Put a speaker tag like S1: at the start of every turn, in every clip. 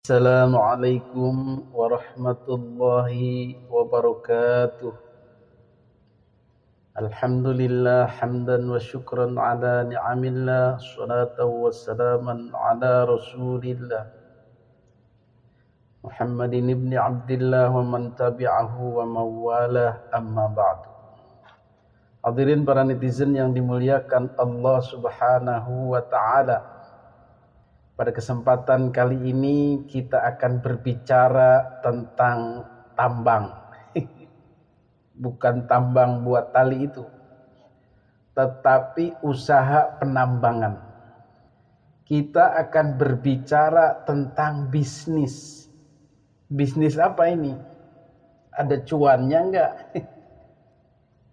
S1: Assalamualaikum warahmatullahi wabarakatuh. Alhamdulillah hamdan wa syukran ala ni'amillah, salatan wa salaman ala rasulillah Muhammadin ibni Abdillah wa man tabi'ahu wa mawalah, amma ba'du. Hadirin para netizen yang dimuliakan Allah subhanahu wa ta'ala, pada kesempatan kali ini kita akan berbicara tentang tambang. Bukan tambang buat tali itu, tetapi usaha penambangan. Kita akan berbicara tentang bisnis. Bisnis apa ini? Ada cuannya enggak?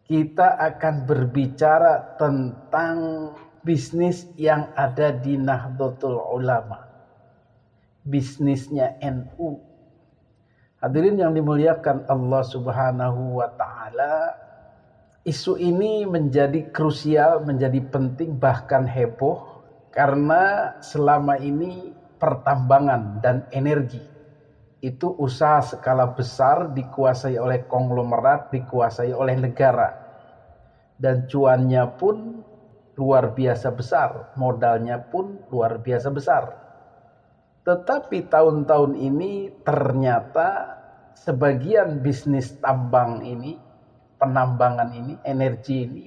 S1: Kita akan berbicara tentang bisnis yang ada di Nahdlatul Ulama, bisnisnya NU. Hadirin yang dimuliakan Allah subhanahu wa ta'ala, isu ini menjadi krusial, menjadi penting, bahkan heboh, karena selama ini pertambangan dan energi itu usaha skala besar, dikuasai oleh konglomerat, dikuasai oleh negara, dan cuannya pun luar biasa besar, modalnya pun luar biasa besar. Tetapi tahun-tahun ini ternyata sebagian bisnis tambang ini, penambangan ini, energi ini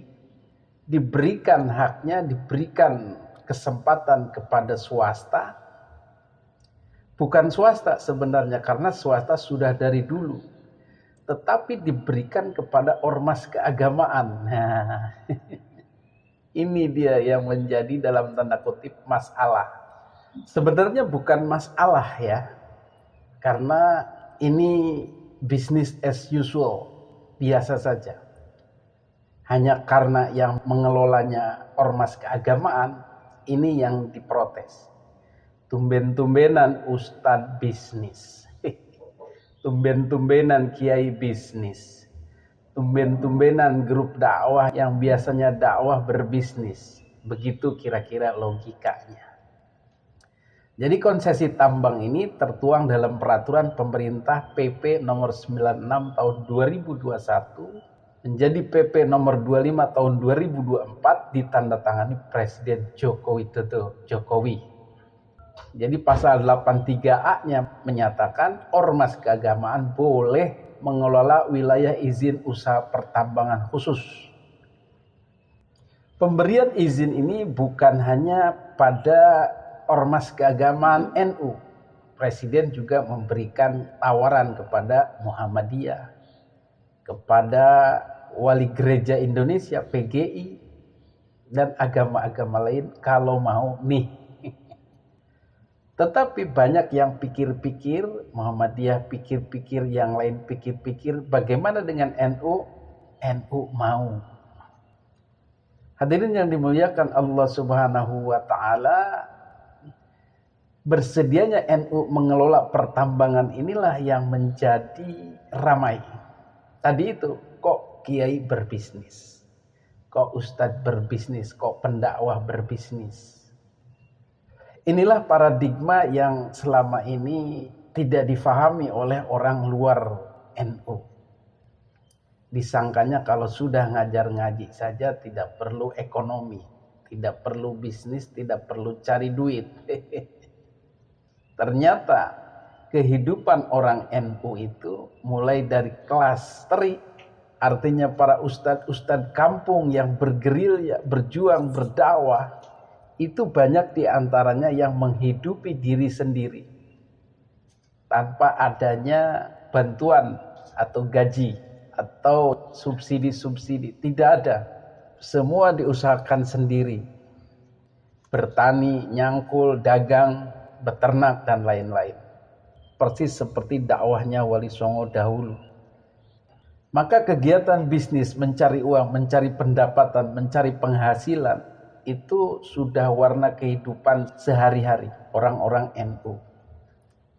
S1: diberikan haknya, diberikan kesempatan kepada swasta. Bukan swasta sebenarnya, karena swasta sudah dari dulu, tetapi diberikan kepada ormas keagamaan. Nah, ini dia yang menjadi dalam tanda kutip masalah. Sebenarnya bukan masalah ya, karena ini business as usual, biasa saja. Hanya karena yang mengelolanya ormas keagamaan, ini yang diprotes. Tumben-tumbenan ustadz bisnis, tumben-tumbenan kiai bisnis, tumben-tumbenan grup dakwah yang biasanya dakwah berbisnis. Begitu kira-kira logikanya. Jadi konsesi tambang ini tertuang dalam peraturan pemerintah PP nomor 96 tahun 2021 menjadi PP nomor 25 tahun 2024 ditandatangani Presiden Joko Widodo Jokowi. Jadi pasal 83A-nya menyatakan ormas keagamaan boleh mengelola wilayah izin usaha pertambangan khusus. Pemberian izin ini bukan hanya pada ormas keagamaan NU. Presiden juga memberikan tawaran kepada Muhammadiyah, kepada Wali Gereja Indonesia PGI, dan agama-agama lain kalau mau nih. Tetapi banyak yang pikir-pikir, Muhammadiyah pikir-pikir, yang lain pikir-pikir, bagaimana dengan NU? NU mau. Hadirin yang dimuliakan Allah subhanahu wa ta'ala, bersedianya NU mengelola pertambangan inilah yang menjadi ramai. Tadi itu, kok kiai berbisnis? Kok ustadz berbisnis? Kok pendakwah berbisnis? Inilah paradigma yang selama ini tidak difahami oleh orang luar NU. Disangkanya kalau sudah ngajar ngaji saja tidak perlu ekonomi, tidak perlu bisnis, tidak perlu cari duit. Ternyata kehidupan orang NU itu mulai dari kelas teri, artinya para ustadz-ustadz kampung yang bergerilya, berjuang, berdakwah, itu banyak diantaranya yang menghidupi diri sendiri tanpa adanya bantuan atau gaji atau subsidi-subsidi. Tidak ada, semua diusahakan sendiri, bertani, nyangkul, dagang, beternak, dan lain-lain. Persis seperti dakwahnya Wali Songo dahulu. Maka kegiatan bisnis, mencari uang, mencari pendapatan, mencari penghasilan, itu sudah warna kehidupan sehari-hari orang-orang NU.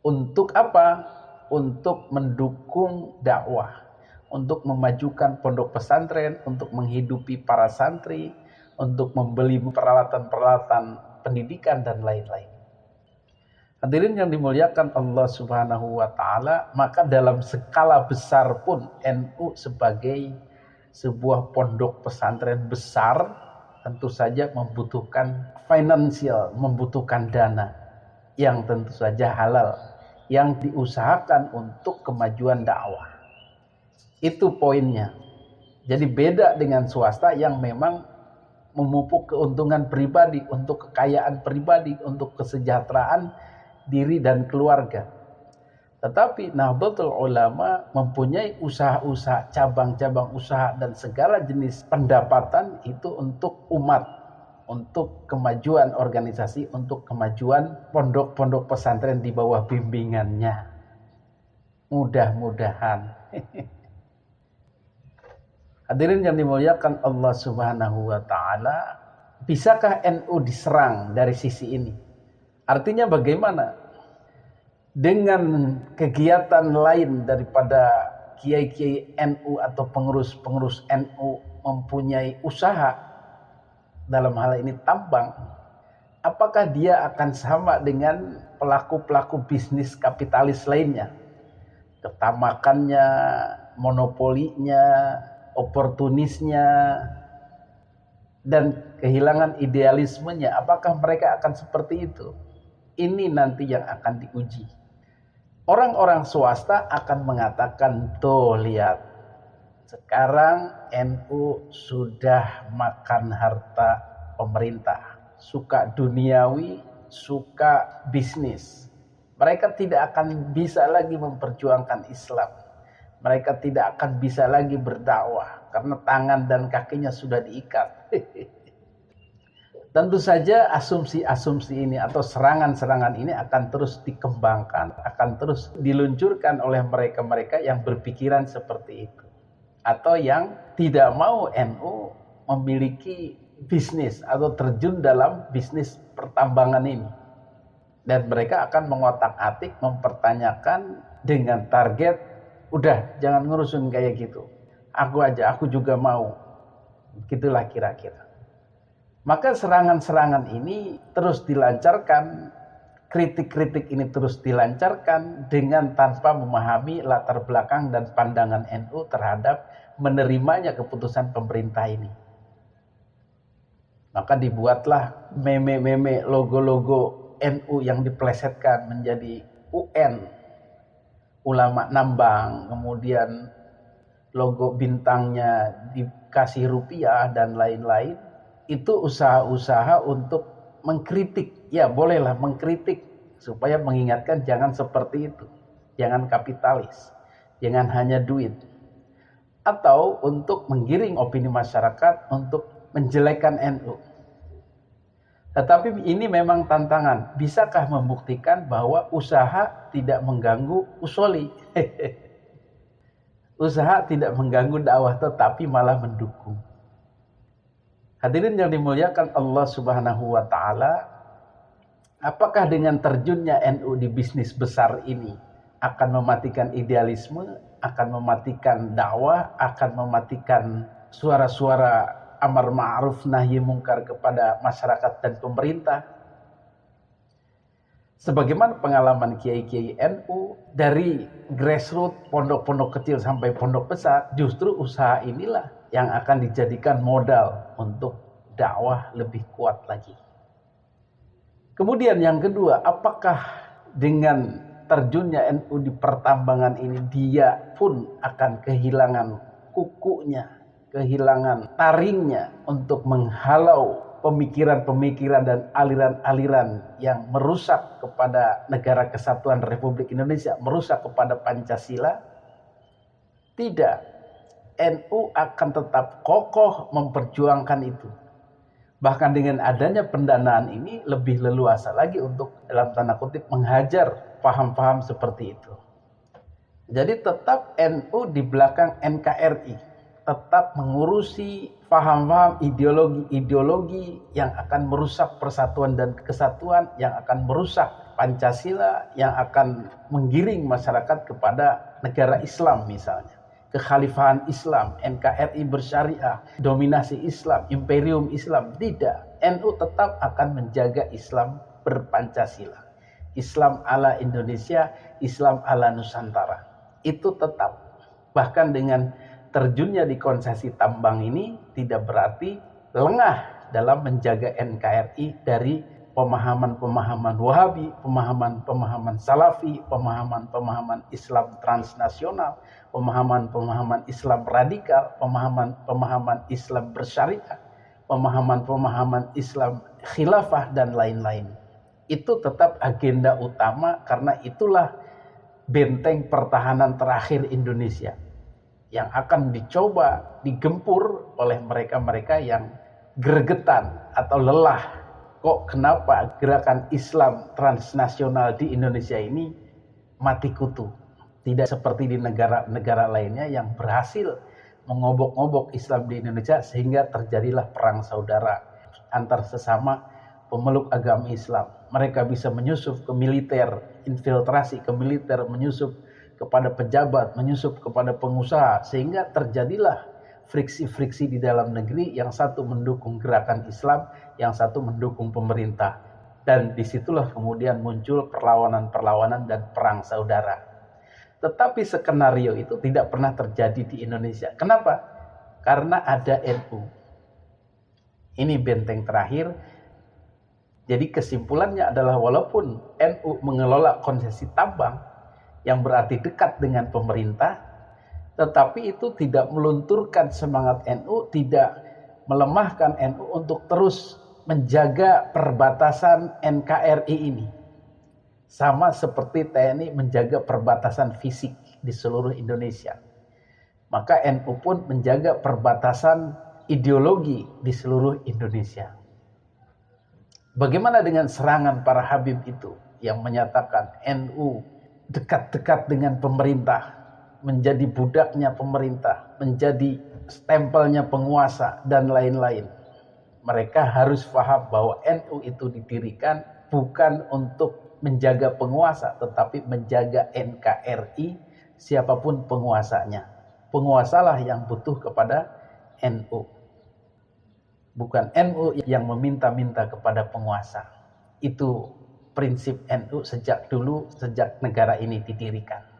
S1: Untuk apa? Untuk mendukung dakwah, untuk memajukan pondok pesantren, untuk menghidupi para santri, untuk membeli peralatan-peralatan pendidikan, dan lain-lain. Hadirin yang dimuliakan Allah Subhanahu wa taala, maka dalam skala besar pun NU sebagai sebuah pondok pesantren besar tentu saja membutuhkan finansial, membutuhkan dana yang tentu saja halal, yang diusahakan untuk kemajuan dakwah. Itu poinnya. Jadi beda dengan swasta yang memang memupuk keuntungan pribadi, untuk kekayaan pribadi, untuk kesejahteraan diri dan keluarga. Tetapi Nahdlatul Ulama mempunyai usaha-usaha, cabang-cabang usaha dan segala jenis pendapatan itu untuk umat, untuk kemajuan organisasi, untuk kemajuan pondok-pondok pesantren di bawah bimbingannya. Mudah-mudahan. Hadirin yang dimuliakan Allah Subhanahu wa taala, bisakah NU diserang dari sisi ini? Artinya bagaimana? Dengan kegiatan lain daripada kiai-kiai NU atau pengurus-pengurus NU mempunyai usaha, dalam hal ini tambang, apakah dia akan sama dengan pelaku-pelaku bisnis kapitalis lainnya? Ketamakannya, monopolinya, oportunisnya, dan kehilangan idealismenya, apakah mereka akan seperti itu? Ini nanti yang akan diuji. Orang-orang swasta akan mengatakan, tuh lihat, sekarang NU sudah makan harta pemerintah, suka duniawi, suka bisnis. Mereka tidak akan bisa lagi memperjuangkan Islam. Mereka tidak akan bisa lagi berdakwah karena tangan dan kakinya sudah diikat. Tentu saja asumsi-asumsi ini atau serangan-serangan ini akan terus dikembangkan, akan terus diluncurkan oleh mereka-mereka yang berpikiran seperti itu. Atau yang tidak mau NU memiliki bisnis atau terjun dalam bisnis pertambangan ini. Dan mereka akan mengotak-atik, mempertanyakan dengan target, udah jangan ngurusin kayak gitu. Aku aja, aku juga mau. Gitulah kira-kira. Maka serangan-serangan ini terus dilancarkan, kritik-kritik ini terus dilancarkan dengan tanpa memahami latar belakang dan pandangan NU terhadap menerimanya keputusan pemerintah ini. Maka dibuatlah meme-meme, logo-logo NU yang diplesetkan menjadi UN, ulama nambang, kemudian logo bintangnya dikasih rupiah dan lain-lain. Itu usaha-usaha untuk mengkritik. Ya bolehlah mengkritik supaya mengingatkan jangan seperti itu. Jangan kapitalis. Jangan hanya duit. Atau untuk menggiring opini masyarakat untuk menjelekkan NU. Tetapi ini memang tantangan. Bisakah membuktikan bahwa usaha tidak mengganggu usoli? Usaha tidak mengganggu dakwah tetapi malah mendukung. Hadirin yang dimuliakan Allah Subhanahu wa taala, apakah dengan terjunnya NU di bisnis besar ini akan mematikan idealisme, akan mematikan dakwah, akan mematikan suara-suara amar ma'ruf nahi mungkar kepada masyarakat dan pemerintah? Sebagaimana pengalaman kiai-kiai NU dari grassroots, pondok-pondok kecil sampai pondok besar, justru usaha inilah yang akan dijadikan modal untuk dakwah lebih kuat lagi. Kemudian yang kedua, apakah dengan terjunnya NU di pertambangan ini dia pun akan kehilangan kukunya, kehilangan taringnya untuk menghalau pemikiran-pemikiran dan aliran-aliran yang merusak kepada Negara Kesatuan Republik Indonesia, merusak kepada Pancasila? Tidak. NU akan tetap kokoh memperjuangkan itu. Bahkan dengan adanya pendanaan ini lebih leluasa lagi untuk dalam tanda kutip menghajar paham-paham seperti itu. Jadi tetap NU di belakang NKRI, tetap mengurusi paham-paham ideologi-ideologi yang akan merusak persatuan dan kesatuan, yang akan merusak Pancasila, yang akan menggiring masyarakat kepada negara Islam misalnya. Kekhalifahan Islam, NKRI bersyariah, dominasi Islam, imperium Islam. Tidak, NU tetap akan menjaga Islam berpancasila. Islam ala Indonesia, Islam ala Nusantara. Itu tetap. Bahkan dengan terjunnya di konsesi tambang ini tidak berarti lengah dalam menjaga NKRI dari pemahaman-pemahaman Wahabi, pemahaman-pemahaman Salafi, pemahaman-pemahaman Islam transnasional, pemahaman-pemahaman Islam radikal, pemahaman-pemahaman Islam bersyariah, pemahaman-pemahaman Islam khilafah, dan lain-lain. Itu tetap agenda utama karena itulah benteng pertahanan terakhir Indonesia yang akan dicoba digempur oleh mereka-mereka yang gregetan atau lelah. Kok kenapa gerakan Islam transnasional di Indonesia ini mati kutu? Tidak seperti di negara-negara lainnya yang berhasil mengobok-ngobok Islam di Indonesia sehingga terjadilah perang saudara antar sesama pemeluk agama Islam. Mereka bisa menyusup ke militer, infiltrasi ke militer, menyusup kepada pejabat, menyusup kepada pengusaha, sehingga terjadilah friksi-friksi di dalam negeri, yang satu mendukung gerakan Islam, yang satu mendukung pemerintah. Dan disitulah kemudian muncul perlawanan-perlawanan dan perang saudara. Tetapi skenario itu tidak pernah terjadi di Indonesia. Kenapa? Karena ada NU. Ini benteng terakhir. Jadi kesimpulannya adalah walaupun NU mengelola konsesi tambang yang berarti dekat dengan pemerintah, tetapi itu tidak melunturkan semangat NU, tidak melemahkan NU untuk terus menjaga perbatasan NKRI ini. Sama seperti TNI menjaga perbatasan fisik di seluruh Indonesia. Maka NU pun menjaga perbatasan ideologi di seluruh Indonesia. Bagaimana dengan serangan para Habib itu yang menyatakan NU dekat-dekat dengan pemerintah, menjadi budaknya pemerintah, menjadi stempelnya penguasa, dan lain-lain. Mereka harus paham bahwa NU itu didirikan bukan untuk menjaga penguasa, tetapi menjaga NKRI, siapapun penguasanya. Penguasalah yang butuh kepada NU. Bukan NU yang meminta-minta kepada penguasa. Itu prinsip NU sejak dulu, sejak negara ini didirikan.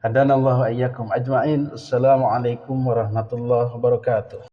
S1: Hadanallahu wa iyyakum ajma'in. Assalamualaikum warahmatullahi wabarakatuh.